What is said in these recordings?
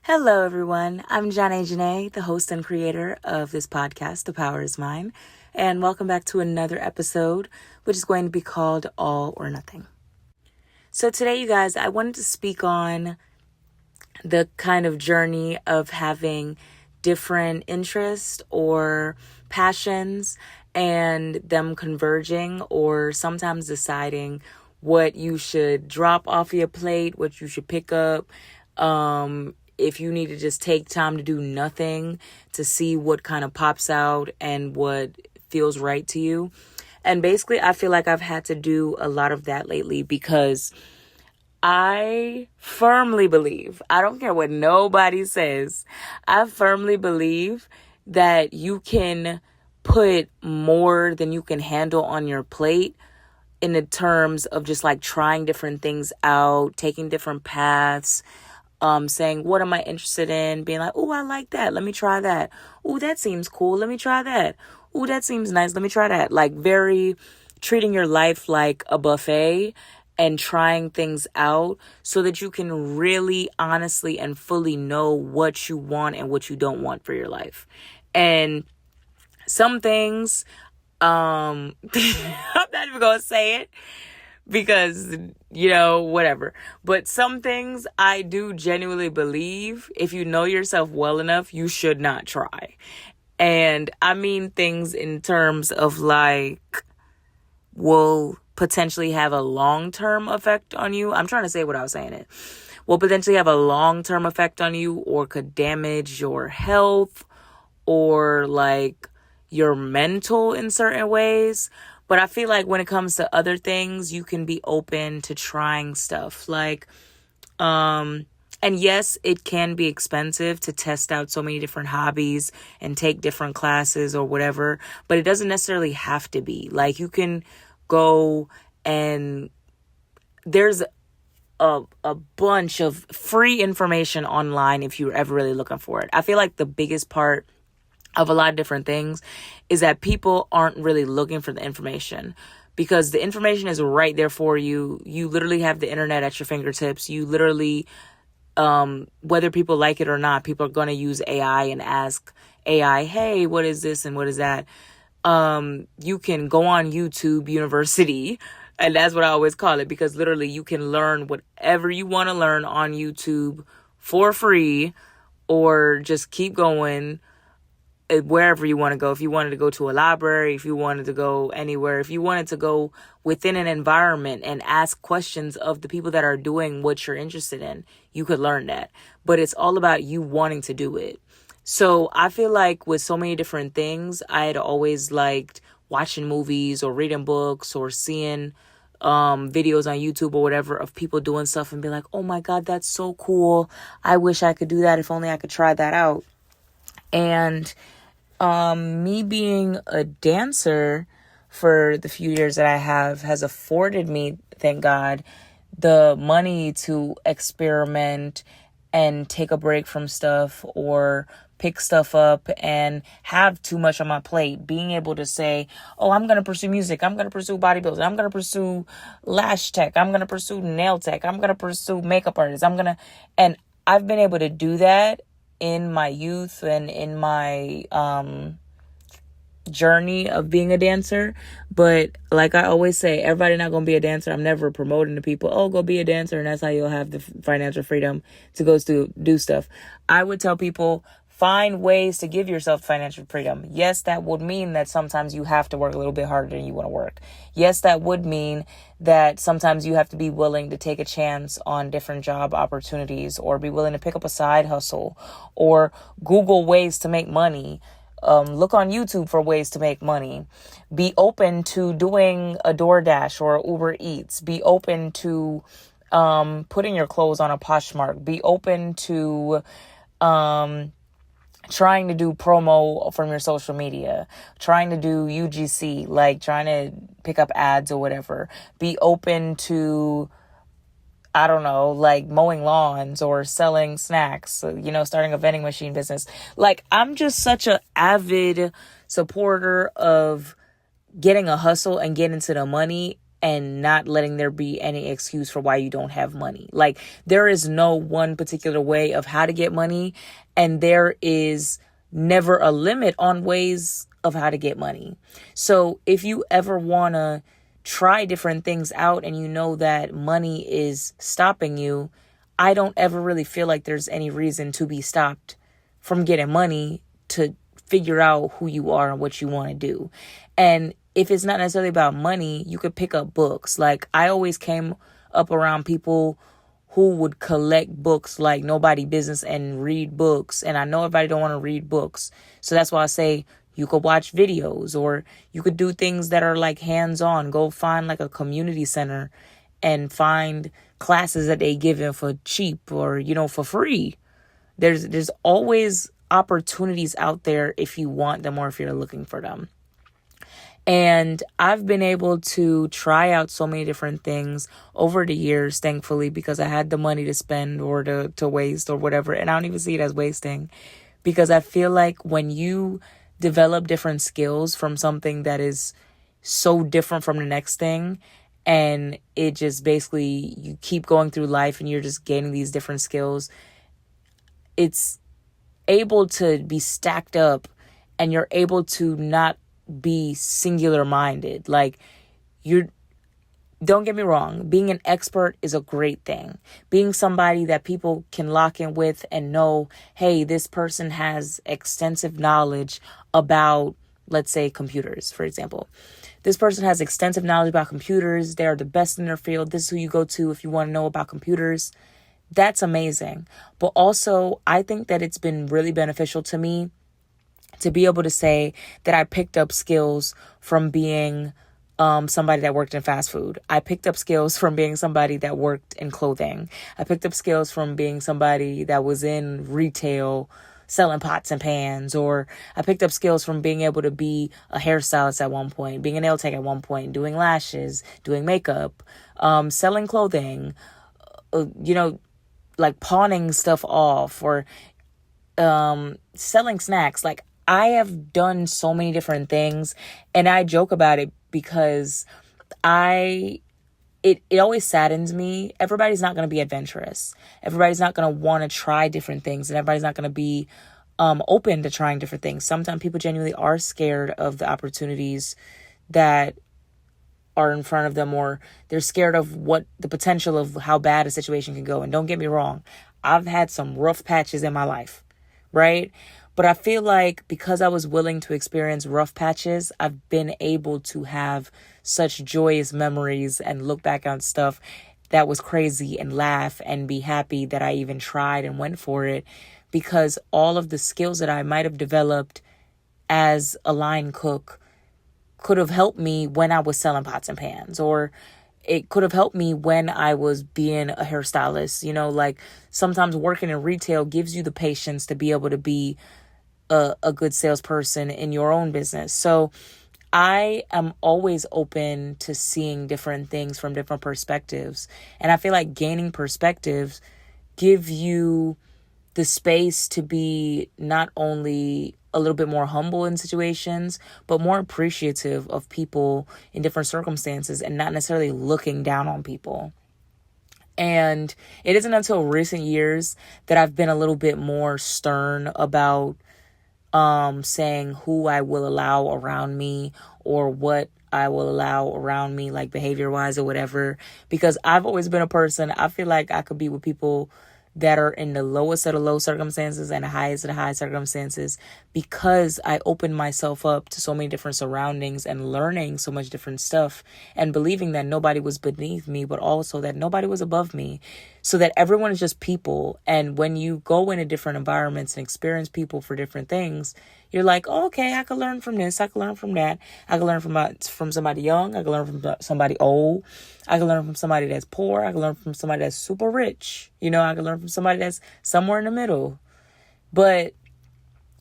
Hello, everyone. I'm Zhanae, the host and creator of this podcast, The Power is Mine. And welcome back to another episode, which is going to be called All or Nothing. So today, you guys, I wanted to speak on the kind of journey of having different interests or passions and them converging, or sometimes deciding what you should drop off your plate, what you should pick up, if you need to just take time to do nothing to see what kind of pops out and what feels right to you. And basically, I feel like I've had to do a lot of that lately because I firmly believe, I don't care what nobody says, I firmly believe that you can put more than you can handle on your plate in the terms of just like trying different things out, taking different paths, saying, what am I interested in? Being like, oh, I like that. Let me try that. Oh, that seems cool. Let me try that. Oh, that seems nice. Let me try that. Like very treating your life like a buffet and trying things out so that you can really honestly and fully know what you want and what you don't want for your life. And some things, I'm not even going to say it, because, whatever. But some things I do genuinely believe, if you know yourself well enough, you should not try. And I mean things in terms of like, will potentially have a long-term effect on you. I'm trying to say what I was saying it. Will potentially have a long-term effect on you, or could damage your health or like your mental in certain ways. But I feel like when it comes to other things, you can be open to trying stuff. Like, and yes, it can be expensive to test out so many different hobbies and take different classes or whatever, but it doesn't necessarily have to be. Like, you can go and there's a bunch of free information online if you're ever really looking for it. I feel like the biggest part of a lot of different things is that people aren't really looking for the information, because the information is right there for you. You literally have the internet at your fingertips. You literally, whether people like it or not, people are going to use AI and ask AI, hey, what is this and what is that? You can go on YouTube University, and that's what I always call it, because literally you can learn whatever you want to learn on YouTube for free, or just keep going wherever you want to go. If you wanted to go to a library, if you wanted to go anywhere, if you wanted to go within an environment and ask questions of the people that are doing what you're interested in, you could learn that. But it's all about you wanting to do it. So I feel like with so many different things, I had always liked watching movies or reading books or seeing videos on YouTube or whatever of people doing stuff and be like, oh my God, that's so cool. I wish I could do that. If only I could try that out. And me being a dancer for the few years that I have has afforded me, thank God, the money to experiment and take a break from stuff or pick stuff up and have too much on my plate. Being able to say, oh, I'm going to pursue music. I'm going to pursue bodybuilding. I'm going to pursue lash tech. I'm going to pursue nail tech. I'm going to pursue makeup artists. And I've been able to do that in my youth and in my journey of being a dancer. But like I always say, everybody not gonna be a dancer. I'm never promoting to people, oh, go be a dancer and that's how you'll have the financial freedom to go do stuff. I would tell people, find ways to give yourself financial freedom. Yes, that would mean that sometimes you have to work a little bit harder than you want to work. Yes, that would mean that sometimes you have to be willing to take a chance on different job opportunities, or be willing to pick up a side hustle, or Google ways to make money. Look on YouTube for ways to make money. Be open to doing a DoorDash or Uber Eats. Be open to putting your clothes on a Poshmark. Be open to trying to do promo from your social media, trying to do UGC, like trying to pick up ads or whatever. Be open to, I don't know, like mowing lawns or selling snacks, starting a vending machine business. Like, I'm just such an avid supporter of getting a hustle and getting to the money and not letting there be any excuse for why you don't have money. Like, there is no one particular way of how to get money, and there is never a limit on ways of how to get money. So if you ever want to try different things out and you know that money is stopping you, I don't ever really feel like there's any reason to be stopped from getting money to figure out who you are and what you want to do. And if it's not necessarily about money, you could pick up books. Like, I always came up around people who would collect books like nobody business and read books. And I know everybody don't want to read books. So that's why I say you could watch videos, or you could do things that are like hands-on. Go find like a community center and find classes that they give in for cheap or, for free. There's always opportunities out there if you want them or if you're looking for them. And I've been able to try out so many different things over the years, thankfully, because I had the money to spend or to waste or whatever. And I don't even see it as wasting, because I feel like when you develop different skills from something that is so different from the next thing, and it just basically, you keep going through life and you're just gaining these different skills, it's able to be stacked up, and you're able to not be singular minded. Like, don't get me wrong, being an expert is a great thing. Being somebody that people can lock in with and know, hey, this person has extensive knowledge about, let's say, computers, for example. This person has extensive knowledge about computers. They're the best in their field. This is who you go to if you want to know about computers. That's amazing. But also, I think that it's been really beneficial to me to be able to say that I picked up skills from being somebody that worked in fast food. I picked up skills from being somebody that worked in clothing. I picked up skills from being somebody that was in retail selling pots and pans. Or I picked up skills from being able to be a hairstylist at one point, being a nail tech at one point, doing lashes, doing makeup, selling clothing, like pawning stuff off, or selling snacks. Like, I have done so many different things, and I joke about it because it always saddens me. Everybody's not going to be adventurous. Everybody's not going to want to try different things, and everybody's not going to be open to trying different things. Sometimes people genuinely are scared of the opportunities that are in front of them, or they're scared of what the potential of how bad a situation can go. And don't get me wrong, I've had some rough patches in my life, right? But I feel like because I was willing to experience rough patches, I've been able to have such joyous memories and look back on stuff that was crazy and laugh and be happy that I even tried and went for it, because all of the skills that I might have developed as a line cook could have helped me when I was selling pots and pans, or it could have helped me when I was being a hairstylist. Like, sometimes working in retail gives you the patience to be able to be a good salesperson in your own business. So I am always open to seeing different things from different perspectives. And I feel like gaining perspectives give you the space to be not only a little bit more humble in situations, but more appreciative of people in different circumstances, and not necessarily looking down on people. And it isn't until recent years that I've been a little bit more stern about saying who I will allow around me, or what I will allow around me, like behavior wise or whatever, because I've always been a person, I feel like I could be with people that are in the lowest of the low circumstances and the highest of the high circumstances, because I opened myself up to so many different surroundings and learning so much different stuff, and believing that nobody was beneath me, but also that nobody was above me, so that everyone is just people. And when you go into different environments and experience people for different things, you're like, oh, okay, I could learn from this, I could learn from that, I could learn from somebody young, I could learn from somebody old, I could learn from somebody that's poor, I could learn from somebody that's super rich, I could learn from somebody that's somewhere in the middle. But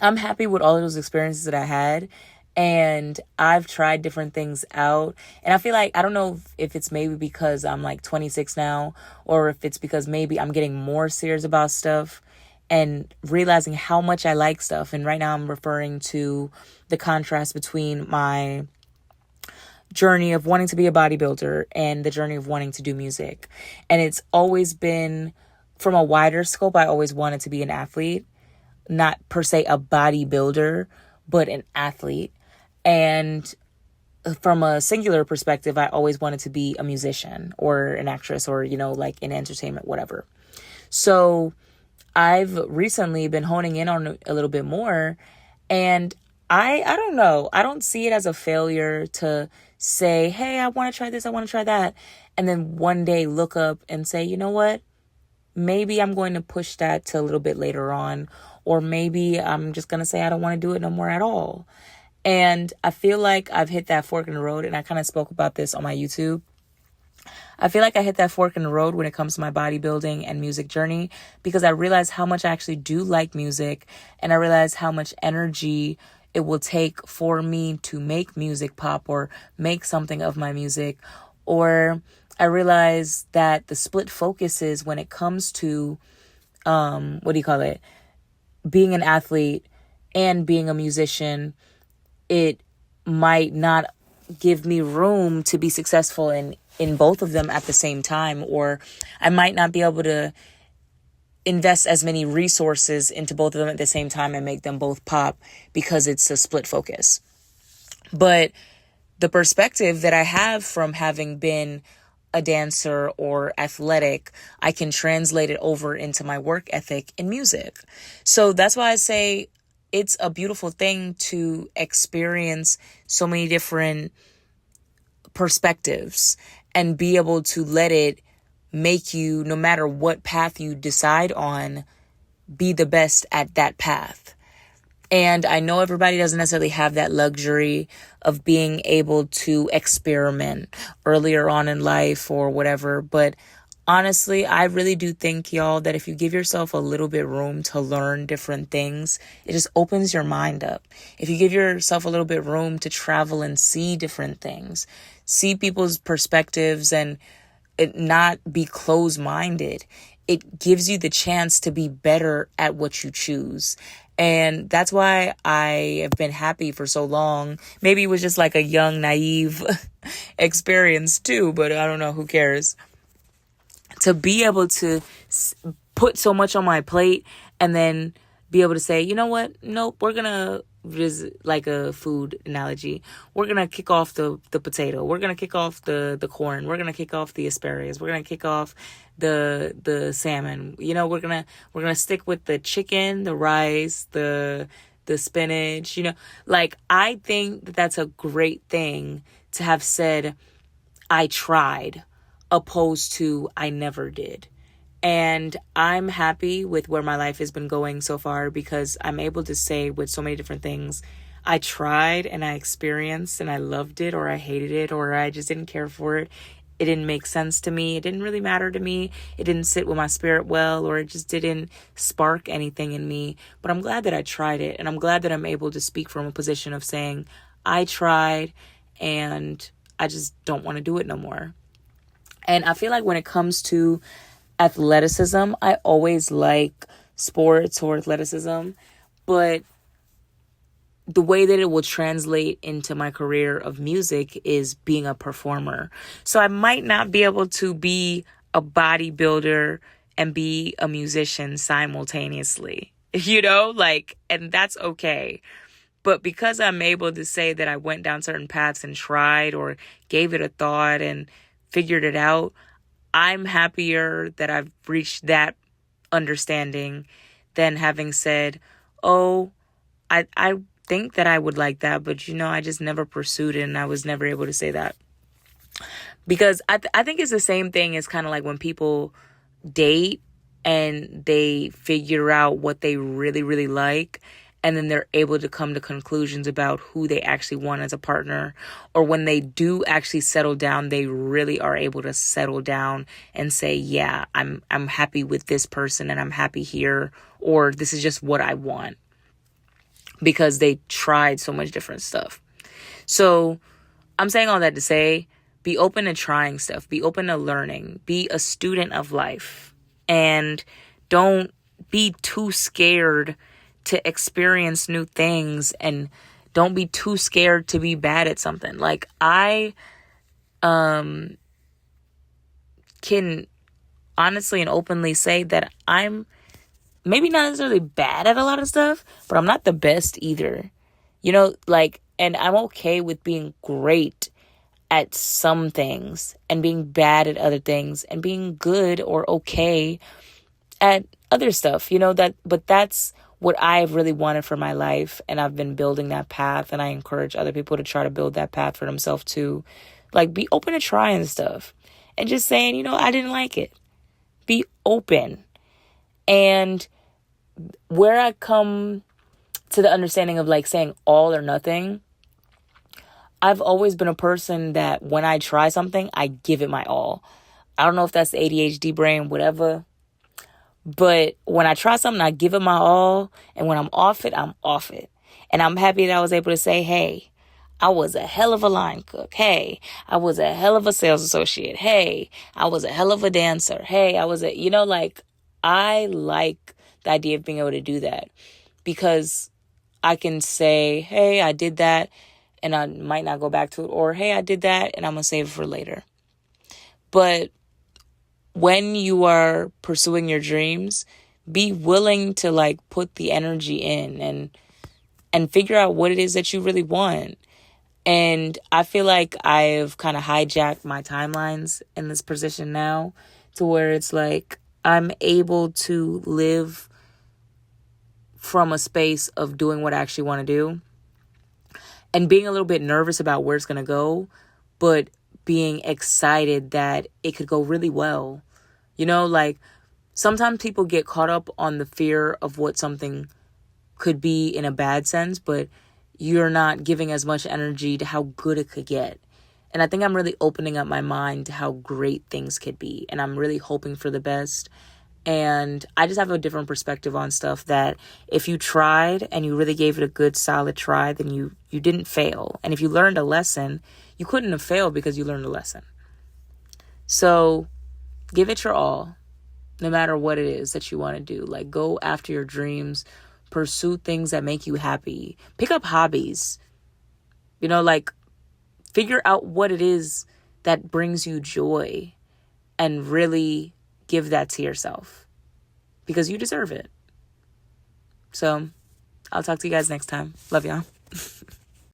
I'm happy with all of those experiences that I had, and I've tried different things out. And I feel like, I don't know if it's maybe because I'm like 26 now, or if it's because maybe I'm getting more serious about stuff and realizing how much I like stuff. And right now I'm referring to the contrast between my journey of wanting to be a bodybuilder and the journey of wanting to do music. And it's always been, from a wider scope, I always wanted to be an athlete, not per se a bodybuilder, but an athlete. And from a singular perspective, I always wanted to be a musician or an actress or, like in entertainment, whatever. So I've recently been honing in on a little bit more, and I don't know. I don't see it as a failure to say, hey, I want to try this, I want to try that. And then one day look up and say, you know what? Maybe I'm going to push that to a little bit later on. Or maybe I'm just going to say I don't want to do it no more at all. And I feel like I've hit that fork in the road. And I kind of spoke about this on my YouTube. I feel like I hit that fork in the road when it comes to my bodybuilding and music journey, because I realized how much I actually do like music. And I realized how much energy it will take for me to make music pop or make something of my music. Or I realized that the split focuses when it comes to, being an athlete and being a musician, it might not give me room to be successful in both of them at the same time, or I might not be able to invest as many resources into both of them at the same time and make them both pop because it's a split focus. But the perspective that I have from having been a dancer or athletic, I can translate it over into my work ethic in music. So that's why I say it's a beautiful thing to experience so many different perspectives and be able to let it make you, no matter what path you decide on, be the best at that path. And I know everybody doesn't necessarily have that luxury of being able to experiment earlier on in life or whatever. But honestly, I really do think, y'all, that if you give yourself a little bit room to learn different things, it just opens your mind up. If you give yourself a little bit room to travel and see different things, see people's perspectives and it not be closed-minded, it gives you the chance to be better at what you choose. And that's why I have been happy for so long. Maybe it was just like a young, naive experience too, but I don't know, who cares? To be able to put so much on my plate and then be able to say, you know what? Nope, we're going to visit, like a food analogy. We're going to kick off the potato. We're going to kick off the corn. We're going to kick off the asparagus. We're going to kick off the salmon. We're going to stick with the chicken, the rice, the spinach, like I think that that's a great thing to have said, I tried, opposed to I never did. And I'm happy with where my life has been going so far because I'm able to say with so many different things, I tried and I experienced and I loved it or I hated it or I just didn't care for it. It didn't make sense to me. It didn't really matter to me. It didn't sit with my spirit well, or it just didn't spark anything in me. But I'm glad that I tried it. And I'm glad that I'm able to speak from a position of saying, I tried and I just don't want to do it no more. And I feel like when it comes to athleticism, I always like sports or athleticism, but the way that it will translate into my career of music is being a performer. So I might not be able to be a bodybuilder and be a musician simultaneously, and that's okay. But because I'm able to say that I went down certain paths and tried or gave it a thought and figured it out, I'm happier that I've reached that understanding than having said, oh, I think that I would like that, but I just never pursued it and I was never able to say that. Because I think it's the same thing as kind of like when people date and they figure out what they really, really like, and then they're able to come to conclusions about who they actually want as a partner. Or when they do actually settle down, they really are able to settle down and say, yeah, I'm happy with this person and I'm happy here, or this is just what I want, because they tried so much different stuff. So I'm saying all that to say, be open to trying stuff, be open to learning, be a student of life, and don't be too scared to experience new things, and Don't be too scared to be bad at something. Like, I can honestly and openly say that I'm maybe not necessarily bad at a lot of stuff, but I'm not the best either. You know, like, and I'm okay with being great at some things and being bad at other things and being good or okay at other stuff, you know, but that's what I've really wanted for my life. And I've been building that path, and I encourage other people to try to build that path for themselves too. Like, be open to trying stuff and just saying, you know, I didn't like it. Be open. And where I come to the understanding of like saying all or nothing, I've always been a person that when I try something, I give it my all. I don't know if that's the ADHD brain, whatever. But when I try something, I give it my all. And when I'm off it, I'm off it. And I'm happy that I was able to say, hey, I was a hell of a line cook. Hey, I was a hell of a sales associate. Hey, I was a hell of a dancer. Hey, like, I like the idea of being able to do that, because I can say, hey, I did that and I might not go back to it, or hey, I did that and I'm going to save it for later. But when you are pursuing your dreams, be willing to like put the energy in and figure out what it is that you really want. And I feel like I've kind of hijacked my timelines in this position now, to where it's like I'm able to live from a space of doing what I actually want to do and being a little bit nervous about where it's going to go, but being excited that it could go really well. You know, like, sometimes people get caught up on the fear of what something could be in a bad sense, but you're not giving as much energy to how good it could get. And I think I'm really opening up my mind to how great things could be. And I'm really hoping for the best. And I just have a different perspective on stuff, that if you tried and you really gave it a good, solid try, then you didn't fail. And if you learned a lesson, you couldn't have failed because you learned a lesson. So give it your all, no matter what it is that you want to do. Like, go after your dreams, pursue things that make you happy, pick up hobbies, you know, like, figure out what it is that brings you joy and really give that to yourself, because you deserve it. So I'll talk to you guys next time. Love y'all.